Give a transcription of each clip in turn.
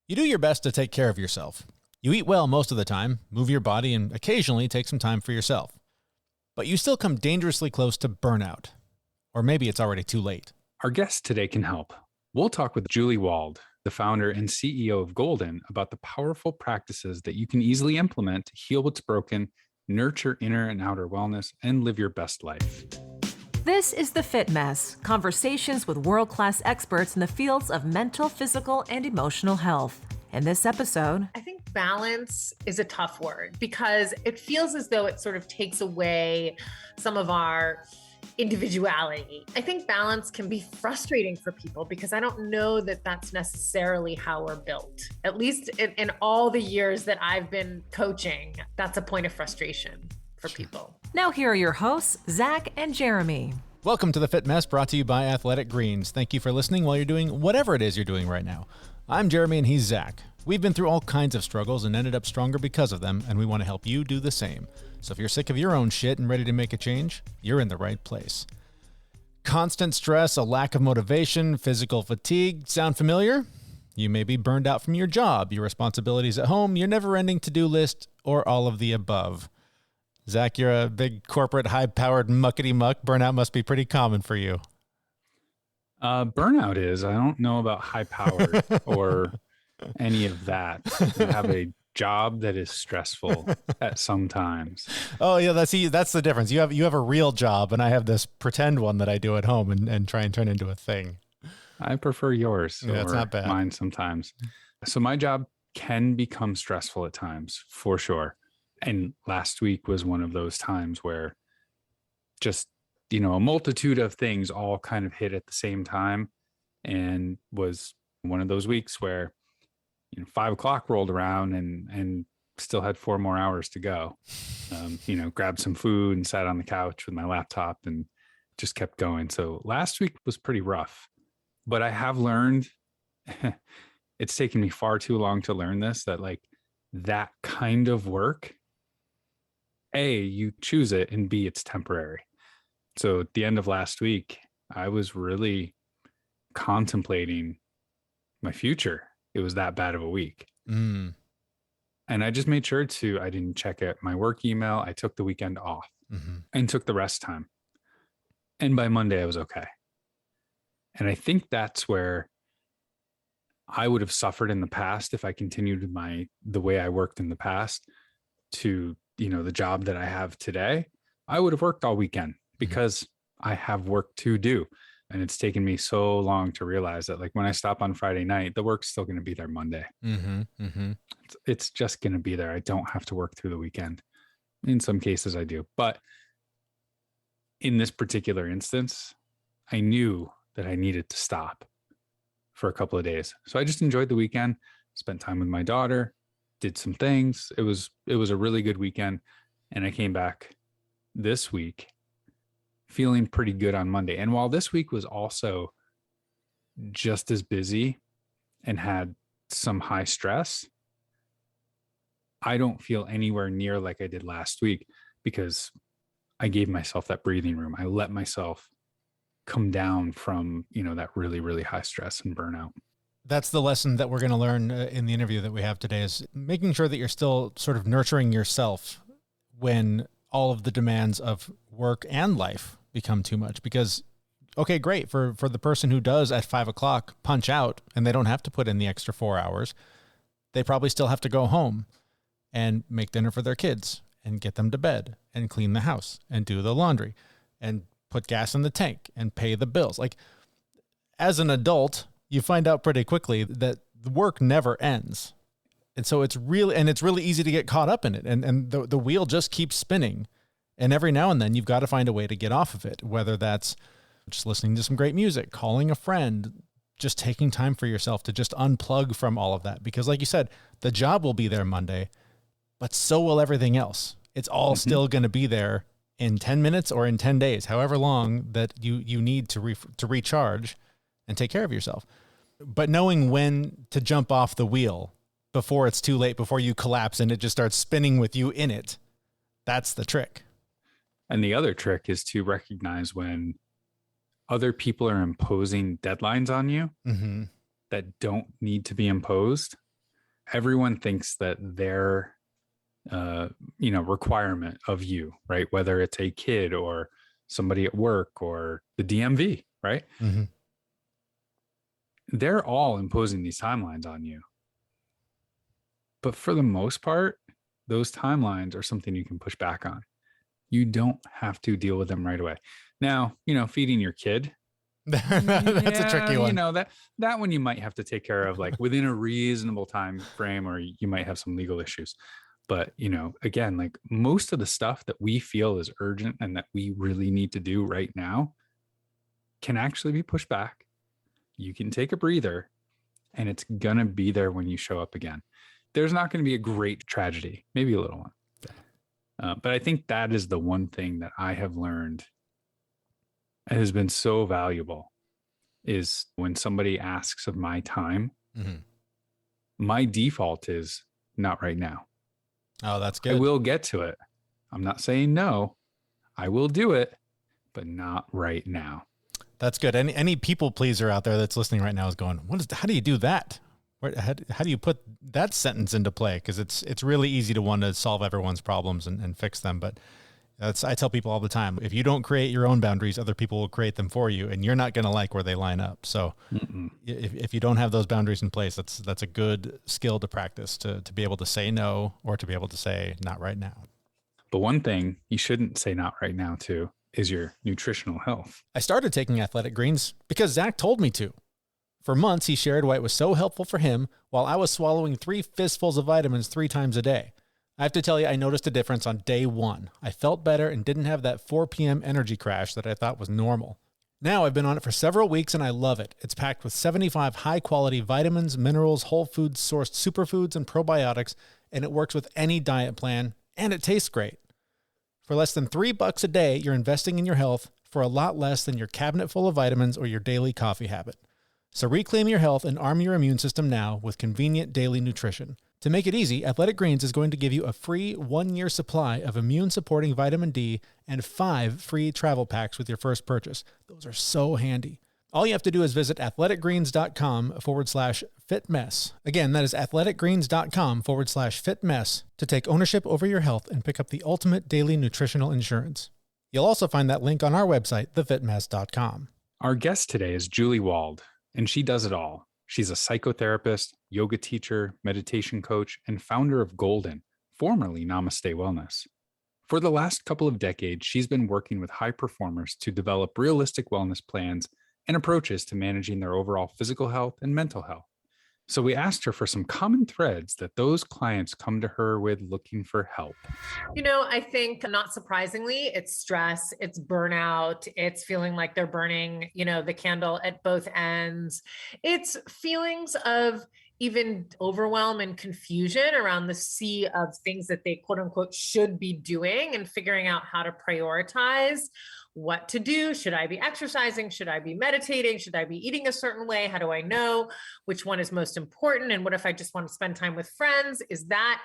You do your best to take care of yourself. You eat well most of the time, move your body, and occasionally take some time for yourself. But you still come dangerously close to burnout. Or maybe it's already too late. Our guest today can help. We'll talk with Julie Wald, the founder and CEO of Golden, about the powerful practices that you can easily implement to heal what's broken, nurture inner and outer wellness, and live your best life. This is The Fit Mess, conversations with world-class experts in the fields of mental, physical, and emotional health. In this episode, I think balance is a tough word because it feels as though it sort of takes away some of our individuality. I think balance can be frustrating for people because I don't know that that's necessarily how we're built. At least in all the years that I've been coaching, that's a point of frustration for people. Now here are your hosts, Zach and Jeremy. Welcome to The Fit Mess, brought to you by Athletic Greens. Thank you for listening while you're doing whatever it is you're doing right now. I'm Jeremy and he's Zach. We've been through all kinds of struggles and ended up stronger because of them, and we want to help you do the same. So if you're sick of your own shit and ready to make a change, you're in the right place. Constant stress, a lack of motivation, physical fatigue, sound familiar? You may be burned out from your job, your responsibilities at home, your never-ending to-do list, or all of the above. Zach, you're a big corporate, high-powered muckety-muck. Burnout must be pretty common for you. Burnout is. I don't know about high-powered or any of that. I have a job that is stressful at some times. Oh yeah, that's the difference. You have a real job, and I have this pretend one that I do at home and try and turn into a thing. I prefer yours. Yeah, it's not bad. Mine sometimes. So my job can become stressful at times, for sure. And last week was one of those times where just, a multitude of things all kind of hit at the same time, and was one of those weeks where 5 o'clock rolled around and still had 4 more hours to go. Grabbed some food and sat on the couch with my laptop and just kept going. So last week was pretty rough, but I have learned, it's taken me far too long to learn this, that kind of work, A, you choose it, and B, it's temporary. So at the end of last week, I was really contemplating my future. It was that bad of a week. And I just made sure I didn't check out my work email. I took the weekend off and took the rest time. And by Monday, I was okay. And I think that's where I would have suffered in the past if I continued the way I worked in the past to, the job that I have today. I would have worked all weekend because I have work to do. And it's taken me so long to realize that, when I stop on Friday night, the work's still going to be there Monday. It's just going to be there. I don't have to work through the weekend. In some cases I do. But in this particular instance, I knew that I needed to stop for a couple of days. So I just enjoyed the weekend, spent time with my daughter, did some things. It was a really good weekend. And I came back this week feeling pretty good on Monday. And while this week was also just as busy and had some high stress, I don't feel anywhere near like I did last week because I gave myself that breathing room. I let myself come down from, that really, really high stress and burnout. That's the lesson that we're going to learn in the interview that we have today, is making sure that you're still sort of nurturing yourself when all of the demands of work and life become too much. Because, okay, great for the person who does at 5 o'clock punch out and they don't have to put in the extra 4 hours. They probably still have to go home and make dinner for their kids and get them to bed and clean the house and do the laundry and put gas in the tank and pay the bills. As an adult, you find out pretty quickly that the work never ends. And so it's really easy to get caught up in it. And the wheel just keeps spinning. And every now and then you've got to find a way to get off of it, whether that's just listening to some great music, calling a friend, just taking time for yourself to just unplug from all of that. Because like you said, the job will be there Monday, but so will everything else. It's all still going to be there in 10 minutes or in 10 days, however long that you need to recharge and take care of yourself. But knowing when to jump off the wheel before it's too late, before you collapse and it just starts spinning with you in it, that's the trick. And the other trick is to recognize when other people are imposing deadlines on you that don't need to be imposed, everyone thinks that their requirement of you, right? Whether it's a kid or somebody at work or the DMV, right? Mm-hmm. They're all imposing these timelines on you. But for the most part, those timelines are something you can push back on. You don't have to deal with them right away. Now, feeding your kid, that's a tricky one. That one you might have to take care of like within a reasonable time frame, or you might have some legal issues. But, again, like most of the stuff that we feel is urgent and that we really need to do right now can actually be pushed back. You can take a breather and it's going to be there when you show up again. There's not going to be a great tragedy, maybe a little one. But I think that is the one thing that I have learned has been so valuable is when somebody asks of my time, my default is not right now. Oh, that's good. I will get to it. I'm not saying no. I will do it, but not right now. That's good. Any people pleaser out there that's listening right now is going, how do you do that? How do you put that sentence into play? Because it's really easy to want to solve everyone's problems and fix them. But I tell people all the time, if you don't create your own boundaries, other people will create them for you, and you're not going to like where they line up. So if you don't have those boundaries in place, that's a good skill to practice to be able to say no or to be able to say not right now. But one thing you shouldn't say not right now to is your nutritional health. I started taking Athletic Greens because Zach told me to. For months, he shared why it was so helpful for him while I was swallowing 3 fistfuls of vitamins 3 times a day. I have to tell you, I noticed a difference on day 1. I felt better and didn't have that 4 p.m. energy crash that I thought was normal. Now I've been on it for several weeks and I love it. It's packed with 75 high-quality vitamins, minerals, whole foods sourced superfoods, and probiotics, and it works with any diet plan, and it tastes great. For less than $3 a day, you're investing in your health for a lot less than your cabinet full of vitamins or your daily coffee habit. So reclaim your health and arm your immune system now with convenient daily nutrition. To make it easy, Athletic Greens is going to give you a free 1-year supply of immune-supporting vitamin D and 5 free travel packs with your first purchase. Those are so handy. All you have to do is visit athleticgreens.com/fitmess. Again, that is athleticgreens.com/fitmess to take ownership over your health and pick up the ultimate daily nutritional insurance. You'll also find that link on our website, thefitmess.com. Our guest today is Julie Wald, and she does it all. She's a psychotherapist, yoga teacher, meditation coach, and founder of Golden, formerly Namaste Wellness. For the last couple of decades, she's been working with high performers to develop realistic wellness plans and approaches to managing their overall physical health and mental health. So we asked her for some common threads that those clients come to her with looking for help. I think not surprisingly, it's stress, it's burnout, it's feeling like they're burning, the candle at both ends. It's feelings of even overwhelm and confusion around the sea of things that they quote unquote should be doing and figuring out how to prioritize what to do. Should I be exercising? Should I be meditating? Should I be eating a certain way? How do I know which one is most important? And what if I just want to spend time with friends? Is that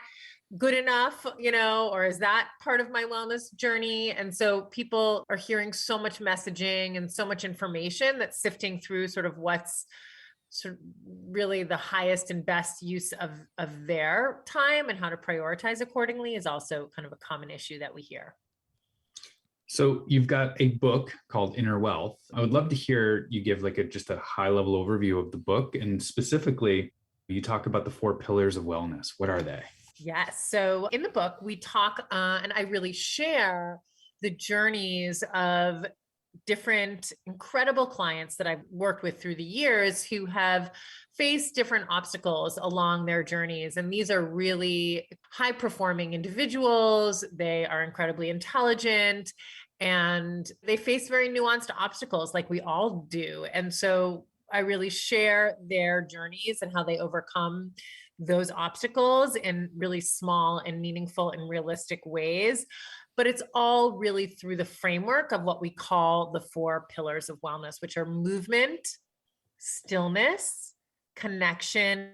good enough, or is that part of my wellness journey? And so people are hearing so much messaging and so much information that's sifting through sort of what's sort of really the highest and best use of their time and how to prioritize accordingly is also kind of a common issue that we hear. So you've got a book called Inner Wealth. I would love to hear you give just a high level overview of the book. And specifically, you talk about the 4 pillars of wellness. What are they? Yes. So in the book, we talk and I really share the journeys of different incredible clients that I've worked with through the years who have faced different obstacles along their journeys. And these are really high performing individuals. They are incredibly intelligent and they face very nuanced obstacles like we all do. And so I really share their journeys and how they overcome those obstacles in really small and meaningful and realistic ways. But it's all really through the framework of what we call the 4 pillars of wellness, which are movement, stillness, connection,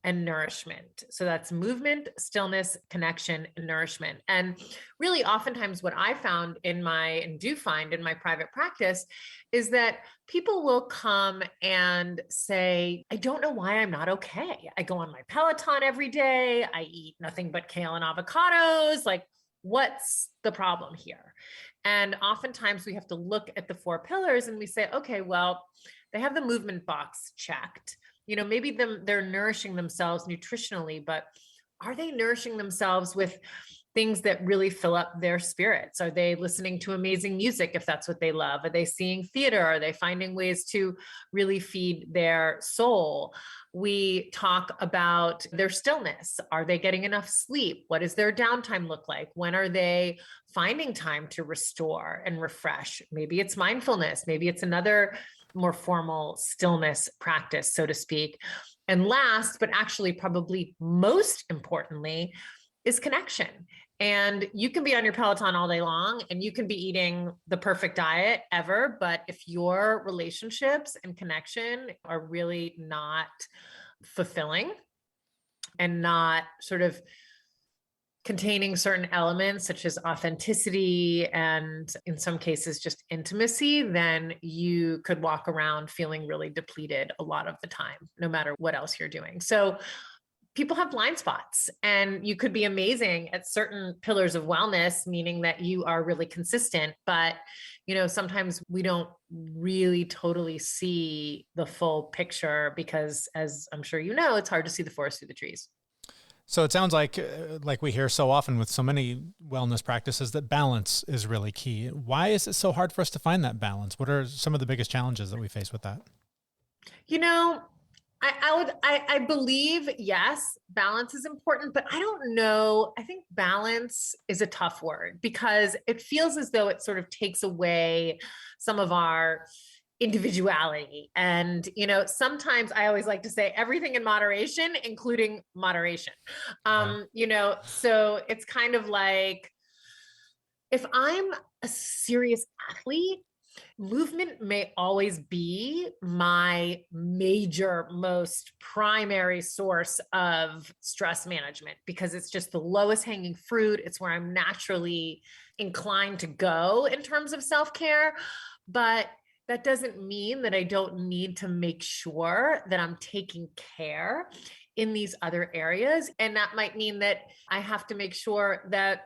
and nourishment. So that's movement, stillness, connection, and nourishment. And really, oftentimes, what I found and do find in my private practice is that people will come and say, I don't know why I'm not okay. I go on my Peloton every day. I eat nothing but kale and avocados. Like, what's the problem here? And oftentimes we have to look at the 4 pillars and we say, okay, well, they have the movement box checked. Maybe they're nourishing themselves nutritionally, but are they nourishing themselves with things that really fill up their spirits? Are they listening to amazing music if that's what they love? Are they seeing theater? Are they finding ways to really feed their soul? We talk about their stillness. Are they getting enough sleep? What does their downtime look like? When are they finding time to restore and refresh? Maybe it's mindfulness. Maybe it's another more formal stillness practice, so to speak. And last, but actually probably most importantly, is connection. And you can be on your Peloton all day long and you can be eating the perfect diet ever. But if your relationships and connection are really not fulfilling and not sort of containing certain elements such as authenticity and in some cases just intimacy, then you could walk around feeling really depleted a lot of the time, no matter what else you're doing. So people have blind spots and you could be amazing at certain pillars of wellness, meaning that you are really consistent, but sometimes we don't really totally see the full picture because, as I'm sure it's hard to see the forest through the trees. So it sounds like we hear so often with so many wellness practices, that balance is really key. Why is it so hard for us to find that balance? What are some of the biggest challenges that we face with that? I believe, yes, balance is important, but I don't know. I think balance is a tough word because it feels as though it sort of takes away some of our individuality. And, sometimes I always like to say everything in moderation, including moderation. So it's kind of like, if I'm a serious athlete, movement may always be my major, most primary source of stress management because it's just the lowest hanging fruit. It's where I'm naturally inclined to go in terms of self-care. But that doesn't mean that I don't need to make sure that I'm taking care in these other areas. And that might mean that I have to make sure that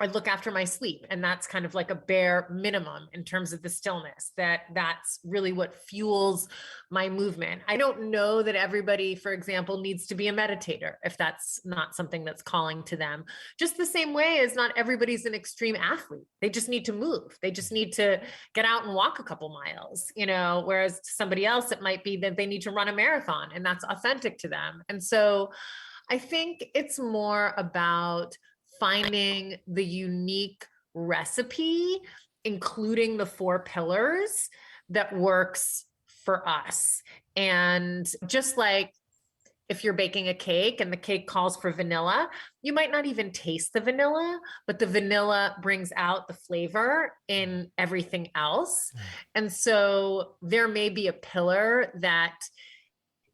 I look after my sleep. And that's kind of like a bare minimum in terms of the stillness, that's really what fuels my movement. I don't know that everybody, for example, needs to be a meditator if that's not something that's calling to them. Just the same way as not everybody's an extreme athlete. They just need to move. They just need to get out and walk a couple miles, whereas to somebody else, it might be that they need to run a marathon and that's authentic to them. And so I think it's more about finding the unique recipe, including the 4 pillars that works for us. And just like if you're baking a cake and the cake calls for vanilla, you might not even taste the vanilla, but the vanilla brings out the flavor in everything else. And so there may be a pillar that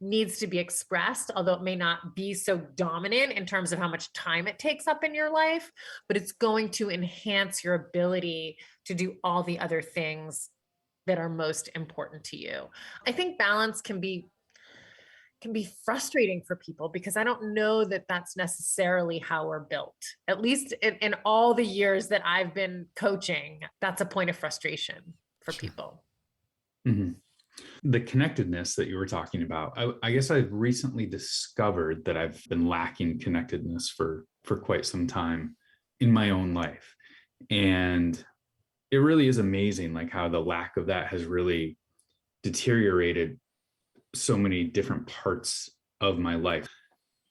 needs to be expressed, although it may not be so dominant in terms of how much time it takes up in your life, but it's going to enhance your ability to do all the other things that are most important to you. I think balance can be frustrating for people because I don't know that that's necessarily how we're built. At least in all the years that I've been coaching, that's a point of frustration for people. Mm-hmm. The connectedness that you were talking about, I guess I've recently discovered that I've been lacking connectedness for quite some time in my own life. And it really is amazing, like how the lack of that has really deteriorated so many different parts of my life.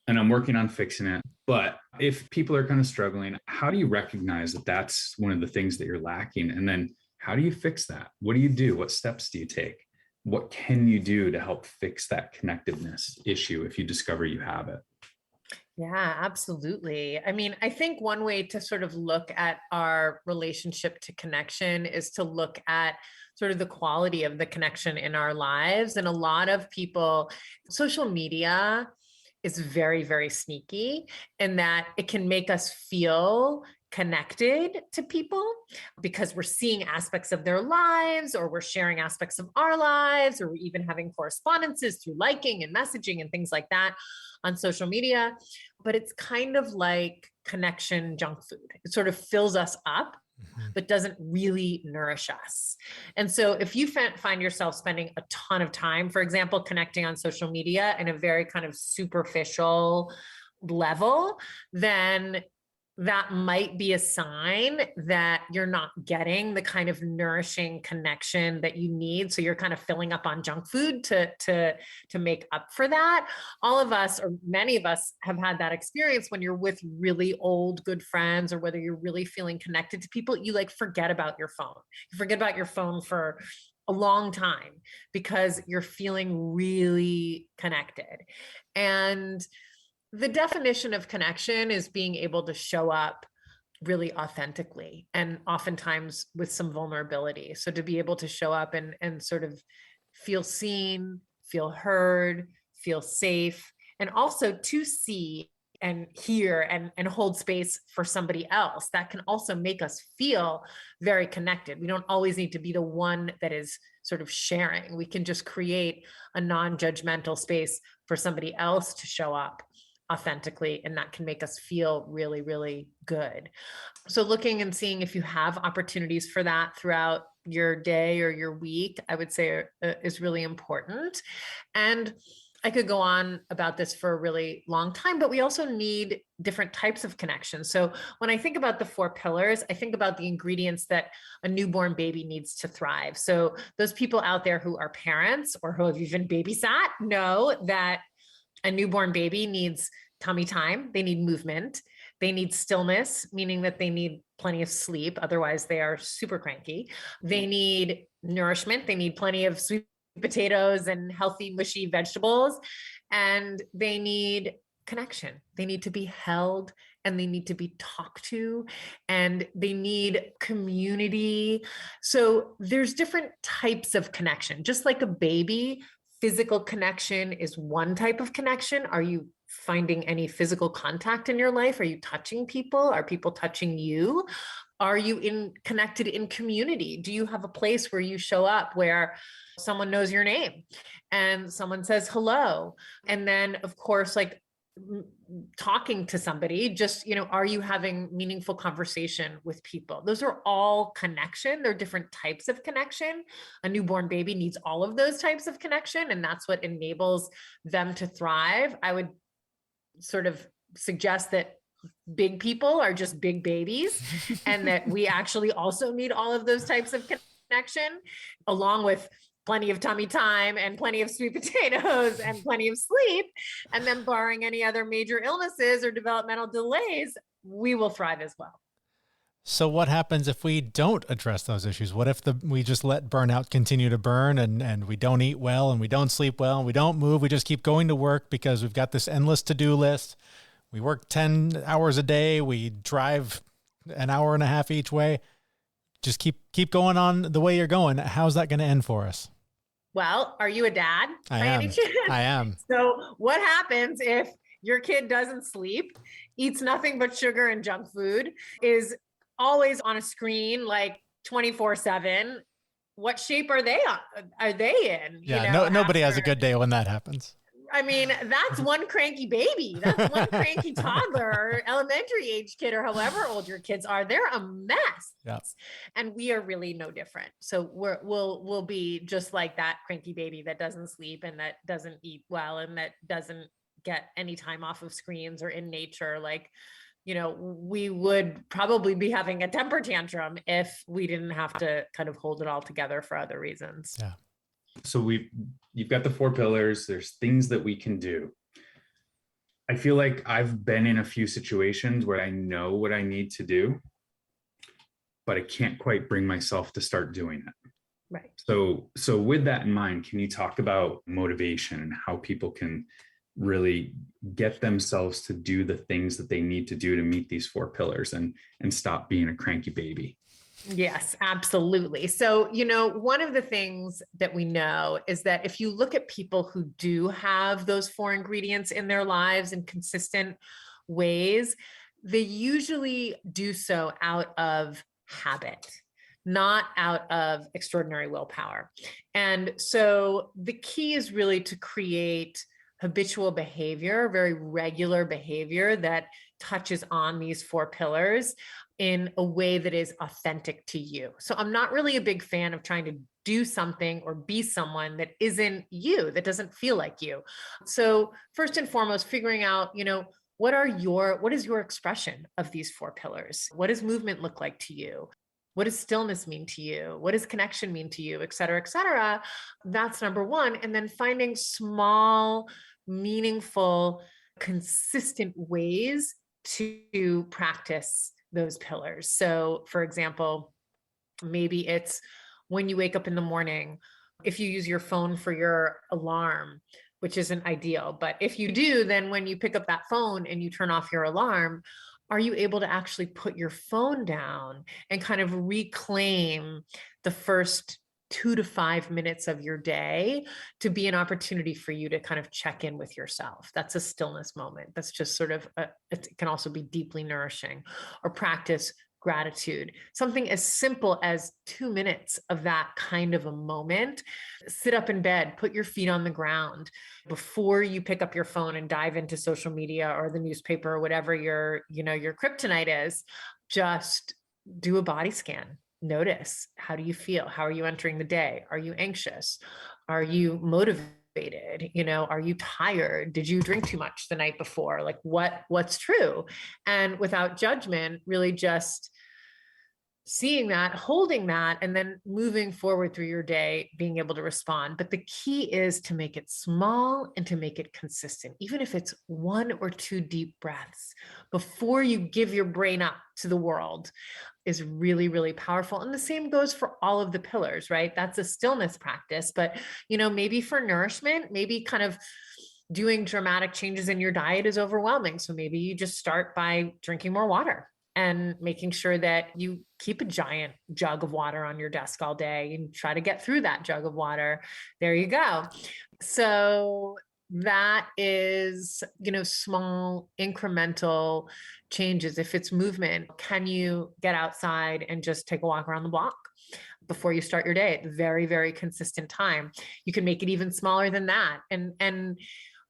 And I'm working on fixing it. But if people are kind of struggling, how do you recognize that that's one of the things that you're lacking? And then how do you fix that? What do you do? What steps do you take? What can you do to help fix that connectedness issue if you discover you have it? Yeah, absolutely. I mean, I think one way to sort of look at our relationship to connection is to look at sort of the quality of the connection in our lives. And a lot of people, social media is very, very sneaky in that it can make us feel connected to people because we're seeing aspects of their lives, or we're sharing aspects of our lives, or we're even having correspondences through liking and messaging and things like that on social media. But it's kind of like connection junk food. It sort of fills us up, but doesn't really nourish us. And so if you find yourself spending a ton of time, for example, connecting on social media in a very kind of superficial level, then that might be a sign that you're not getting the kind of nourishing connection that you need. So you're kind of filling up on junk food to make up for that. All of us, or many of us, have had that experience when you're with really old, good friends, or whether you're really feeling connected to people, you like forget about your phone. You forget about your phone for a long time because you're feeling really connected. And the definition of connection is being able to show up really authentically and oftentimes with some vulnerability. So to be able to show up and sort of feel seen, feel heard, feel safe, and also to see and hear and hold space for somebody else, that can also make us feel very connected. We don't always need to be the one that is sort of sharing. We can just create a non-judgmental space for somebody else to show up authentically, and that can make us feel really, really good. So looking and seeing if you have opportunities for that throughout your day or your week, I would say is really important. And I could go on about this for a really long time, but we also need different types of connections. So when I think about the 4 pillars, I think about the ingredients that a newborn baby needs to thrive. So those people out there who are parents or who have even babysat know that a newborn baby needs tummy time. They need movement. They need stillness, meaning that they need plenty of sleep. Otherwise, they are super cranky. They need nourishment. They need plenty of sweet potatoes and healthy, mushy vegetables. And they need connection. They need to be held, and they need to be talked to, and they need community. So there's different types of connection. Just like a baby, physical connection is one type of connection. Are you finding any physical contact in your life? Are you touching people? Are people touching you? Are you connected in community? Do you have a place where you show up where someone knows your name and someone says hello? And then, of course, like talking to somebody, just, are you having meaningful conversation with people? Those are all connection. They're different types of connection. A newborn baby needs all of those types of connection, and that's what enables them to thrive. I would sort of suggest that big people are just big babies and that we actually also need all of those types of connection, along with plenty of tummy time and plenty of sweet potatoes and plenty of sleep. And then barring any other major illnesses or developmental delays, we will thrive as well. So what happens if we don't address those issues? What if we just let burnout continue to burn and we don't eat well and we don't sleep well and we don't move? We just keep going to work because we've got this endless to-do list. We work 10 hours a day. We drive an hour and a half each way. Just keep going on the way you're going. How's that going to end for us? Well, are you a dad? I am. So what happens if your kid doesn't sleep, eats nothing but sugar and junk food, is always on a screen like 24/7? What shape are they in? Yeah, nobody has a good day when that happens. I mean, that's one cranky baby. That's one cranky toddler or elementary age kid, or however old your kids are. They're a mess. Yeah. And we are really no different. So we'll be just like that cranky baby that doesn't sleep and that doesn't eat well and that doesn't get any time off of screens or in nature. Like, we would probably be having a temper tantrum if we didn't have to kind of hold it all together for other reasons. Yeah. So you've got the 4 pillars. There's things that we can do. I feel like I've been in a few situations where I know what I need to do, but I can't quite bring myself to start doing it. Right. So with that in mind, can you talk about motivation and how people can really get themselves to do the things that they need to do to meet these 4 pillars and stop being a cranky baby? Yes, absolutely. So, one of the things that we know is that if you look at people who do have those four ingredients in their lives in consistent ways, they usually do so out of habit, not out of extraordinary willpower. And so the key is really to create habitual behavior, very regular behavior that touches on these four pillars in a way that is authentic to you. So I'm not really a big fan of trying to do something or be someone that isn't you, that doesn't feel like you. So first and foremost, figuring out, what is your expression of these four pillars? What does movement look like to you? What does stillness mean to you? What does connection mean to you? Et cetera, et cetera. That's number one. And then finding small, meaningful, consistent ways to practice those pillars. So, for example, maybe it's when you wake up in the morning, if you use your phone for your alarm, which isn't ideal, but if you do, then when you pick up that phone and you turn off your alarm, are you able to actually put your phone down and kind of reclaim the first 2 to 5 minutes of your day to be an opportunity for you to kind of check in with yourself? That's a stillness moment. That's just sort of, it can also be deeply nourishing. Or practice gratitude, something as simple as 2 minutes of that kind of a moment. Sit up in bed, put your feet on the ground before you pick up your phone and dive into social media or the newspaper or whatever your kryptonite is. Just do a body scan. Notice, how do you feel? How are you entering the day? Are you anxious? Are you motivated? Are you tired? Did you drink too much the night before? Like what's true? And without judgment, really just seeing that, holding that, and then moving forward through your day, being able to respond. But the key is to make it small and to make it consistent, even if it's 1 or 2 deep breaths before you give your brain up to the world, is really, really powerful. And the same goes for all of the pillars, right? That's a stillness practice, but maybe for nourishment, maybe kind of doing dramatic changes in your diet is overwhelming. So maybe you just start by drinking more water and making sure that you keep a giant jug of water on your desk all day and try to get through that jug of water. There you go. So that is, small incremental changes. If it's movement, can you get outside and just take a walk around the block before you start your day at very, very consistent time? You can make it even smaller than that. And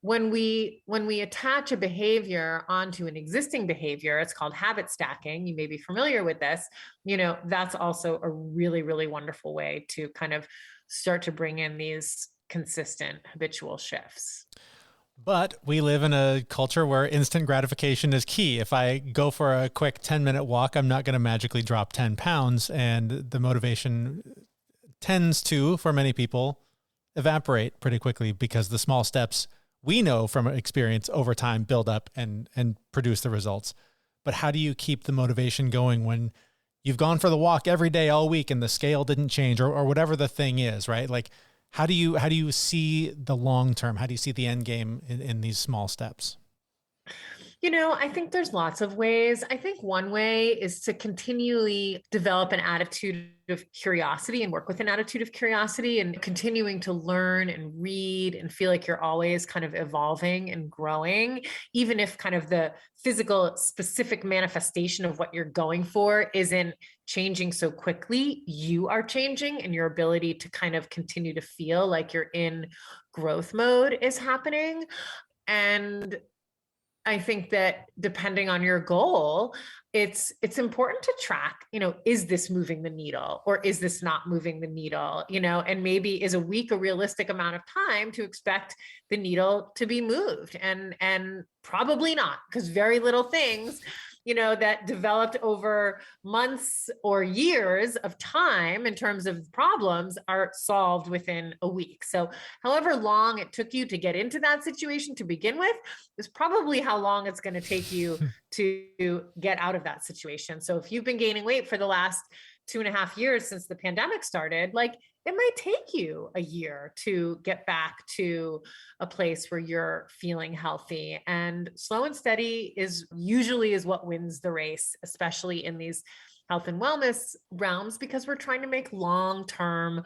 when we attach a behavior onto an existing behavior, it's called habit stacking. You may be familiar with this. That's also a really, really wonderful way to kind of start to bring in these consistent habitual shifts. But we live in a culture where instant gratification is key. If I go for a quick 10-minute walk, I'm not going to magically drop 10 pounds. And the motivation tends to, for many people, evaporate pretty quickly because the small steps we know from experience over time build up and produce the results. But how do you keep the motivation going when you've gone for the walk every day all week and the scale didn't change or whatever the thing is, right? Like, how do you see the long term? How do you see the end game in these small steps? I think there's lots of ways. I think one way is to continually develop an attitude of curiosity and work with an attitude of curiosity and continuing to learn and read and feel like you're always kind of evolving and growing, even if kind of the physical specific manifestation of what you're going for isn't changing so quickly. You are changing, and your ability to kind of continue to feel like you're in growth mode is happening. And I think that depending on your goal, it's important to track, is this moving the needle or is this not moving the needle, and maybe is a week a realistic amount of time to expect the needle to be moved, and probably not, because very little things, that developed over months or years of time in terms of problems are solved within a week. So however long it took you to get into that situation to begin with is probably how long it's going to take you to get out of that situation. So if you've been gaining weight for the last 2.5 years since the pandemic started, like, it might take you a year to get back to a place where you're feeling healthy, and slow and steady is usually what wins the race, especially in these health and wellness realms because we're trying to make long-term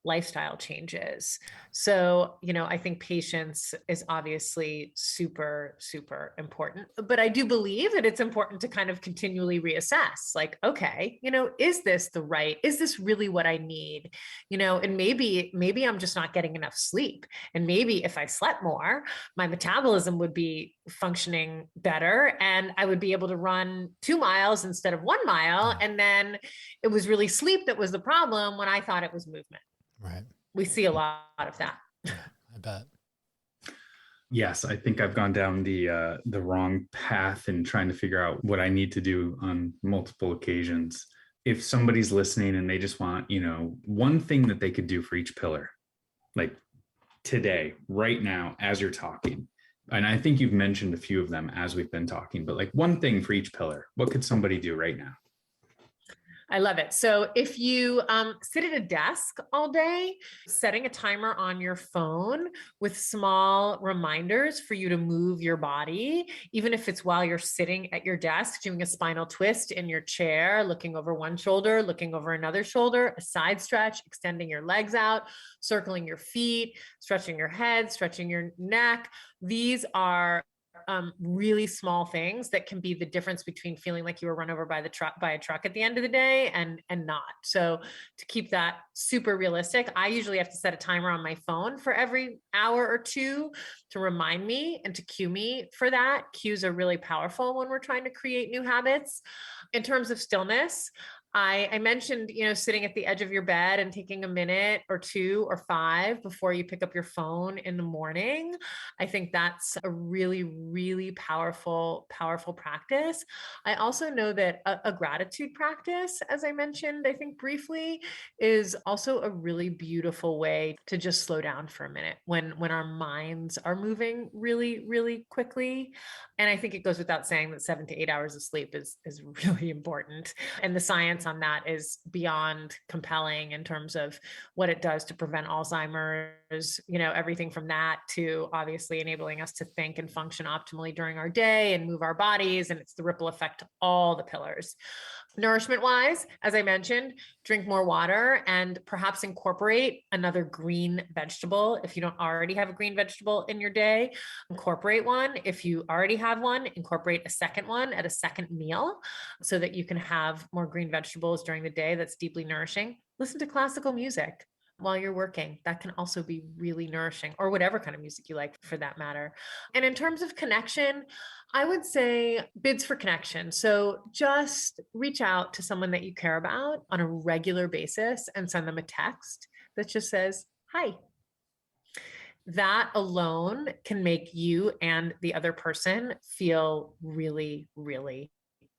lifestyle changes. So, I think patience is obviously super, super important, but I do believe that it's important to kind of continually reassess, like, okay, is this really what I need? And maybe I'm just not getting enough sleep. And maybe if I slept more, my metabolism would be functioning better and I would be able to run 2 miles instead of 1 mile. And then it was really sleep that was the problem when I thought it was movement. Right. We see a lot of that. Yeah, I bet. Yes, I think I've gone down the wrong path in trying to figure out what I need to do on multiple occasions. If somebody's listening and they just want, one thing that they could do for each pillar, like today, right now, as you're talking, and I think you've mentioned a few of them as we've been talking, but like one thing for each pillar, what could somebody do right now? I love it. So if you sit at a desk all day, setting a timer on your phone with small reminders for you to move your body, even if it's while you're sitting at your desk, doing a spinal twist in your chair, looking over one shoulder, looking over another shoulder, a side stretch, extending your legs out, circling your feet, stretching your head, stretching your neck. These are really small things that can be the difference between feeling like you were run over by a truck at the end of the day and not. So to keep that super realistic, I usually have to set a timer on my phone for every hour or two to remind me and to cue me for that. Cues are really powerful when we're trying to create new habits. In terms of stillness, I mentioned, sitting at the edge of your bed and taking a minute or 2 or 5 before you pick up your phone in the morning. I think that's a really, really powerful practice. I also know that a gratitude practice, as I mentioned, I think briefly, is also a really beautiful way to just slow down for a minute when our minds are moving really, really quickly. And I think it goes without saying that 7 to 8 hours of sleep is really important. And the science on that is beyond compelling in terms of what it does to prevent Alzheimer's, everything from that to obviously enabling us to think and function optimally during our day and move our bodies. And it's the ripple effect to all the pillars. Nourishment wise, as I mentioned, drink more water and perhaps incorporate another green vegetable. If you don't already have a green vegetable in your day, incorporate one. If you already have one, incorporate a second one at a second meal so that you can have more green vegetables during the day. That's deeply nourishing. Listen to classical music while you're working. That can also be really nourishing, or whatever kind of music you like for that matter. And in terms of connection, I would say bids for connection. So just reach out to someone that you care about on a regular basis and send them a text that just says, hi. That alone can make you and the other person feel really, really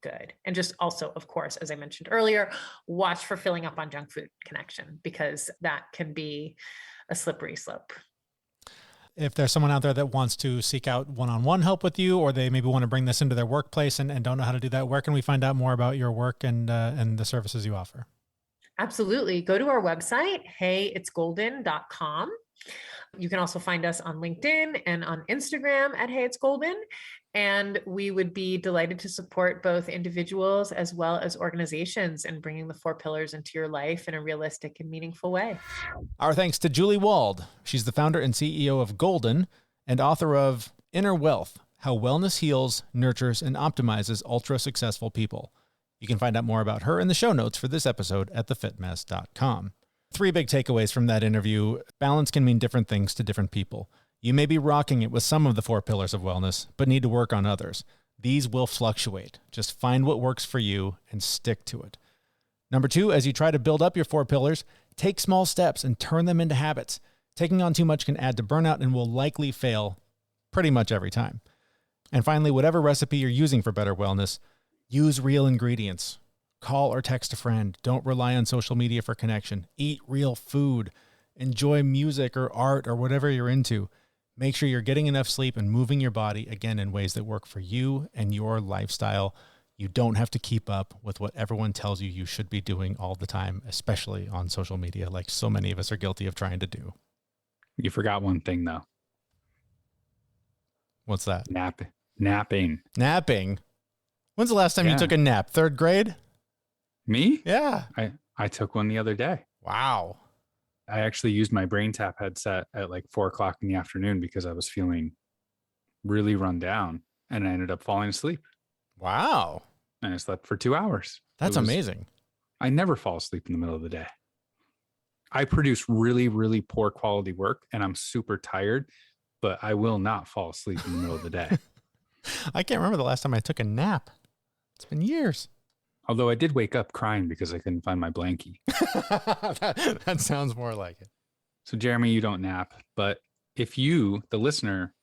good. And just also, of course, as I mentioned earlier, watch for filling up on junk food connection, because that can be a slippery slope. If there's someone out there that wants to seek out one-on-one help with you, or they maybe want to bring this into their workplace and don't know how to do that, where can we find out more about your work and the services you offer? Absolutely. Go to our website, heyitsgolden.com. You can also find us on LinkedIn and on Instagram at Hey It's Golden. And we would be delighted to support both individuals as well as organizations in bringing the 4 pillars into your life in a realistic and meaningful way. Our thanks to Julie Wald. She's the founder and CEO of Golden and author of Inner Wealth: How Wellness Heals, Nurtures, and Optimizes Ultra-Successful People. You can find out more about her in the show notes for this episode at thefitmess.com. 3 big takeaways from that interview. Balance can mean different things to different people. You may be rocking it with some of the 4 pillars of wellness, but need to work on others. These will fluctuate. Just find what works for you and stick to it. Number 2, as you try to build up your 4 pillars, take small steps and turn them into habits. Taking on too much can add to burnout and will likely fail pretty much every time. And finally, whatever recipe you're using for better wellness, use real ingredients. Call or text a friend. Don't rely on social media for connection. Eat real food. Enjoy music or art or whatever you're into. Make sure you're getting enough sleep and moving your body, again, in ways that work for you and your lifestyle. You don't have to keep up with what everyone tells you should be doing all the time, especially on social media, like so many of us are guilty of trying to do. You forgot one thing, though. What's that? Napping. Napping? When's the last time you took a nap? 3rd grade? Me? Yeah. I took one the other day. Wow. I actually used my brain tap headset at like 4:00 in the afternoon because I was feeling really run down, and I ended up falling asleep. Wow. And I slept for 2 hours. That's amazing. I never fall asleep in the middle of the day. I produce really, really poor quality work, and I'm super tired, but I will not fall asleep in the middle of the day. I can't remember the last time I took a nap. It's been years. Although I did wake up crying because I couldn't find my blankie. that sounds more like it. So, Jeremy, you don't nap, but if you, the listener,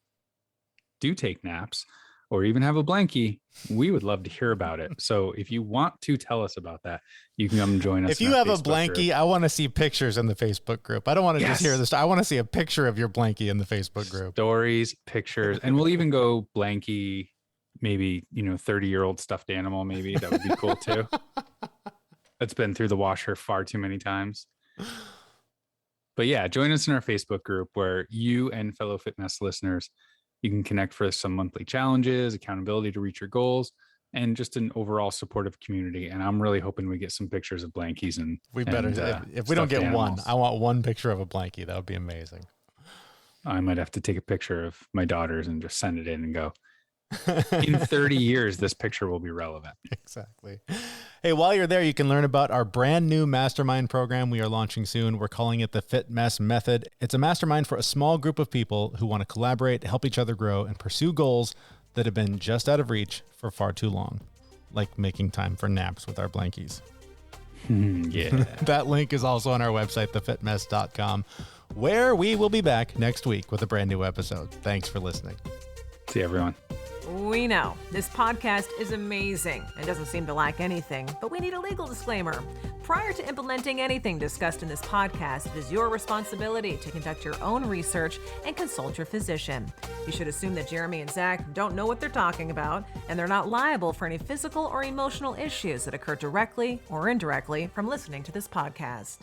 do take naps or even have a blankie, we would love to hear about it. So if you want to tell us about that, you can come join us. If you have a blankie, I want to see pictures in the Facebook group. I don't want to just hear this. I want to see a picture of your blankie in the Facebook group. Stories, pictures, and we'll even go blankie, maybe, 30-year-old stuffed animal, maybe. That would be cool too. That's been through the washer far too many times. But yeah, join us in our Facebook group where you and fellow Fit Mess listeners, you can connect for some monthly challenges, accountability to reach your goals, and just an overall supportive community. And I'm really hoping we get some pictures of blankies. And we better, if we don't get one, I want one picture of a blankie. That would be amazing. I might have to take a picture of my daughters and just send it in and go, in 30 years, this picture will be relevant. Exactly. Hey, while you're there, you can learn about our brand new mastermind program we are launching soon. We're calling it the Fit Mess Method. It's a mastermind for a small group of people who want to collaborate, help each other grow, and pursue goals that have been just out of reach for far too long, like making time for naps with our blankies. Yeah. That link is also on our website, thefitmess.com, where we will be back next week with a brand new episode. Thanks for listening. See everyone. We know this podcast is amazing and doesn't seem to lack anything, but we need a legal disclaimer. Prior to implementing anything discussed in this podcast, it is your responsibility to conduct your own research and consult your physician. You should assume that Jeremy and Zach don't know what they're talking about, and they're not liable for any physical or emotional issues that occur directly or indirectly from listening to this podcast.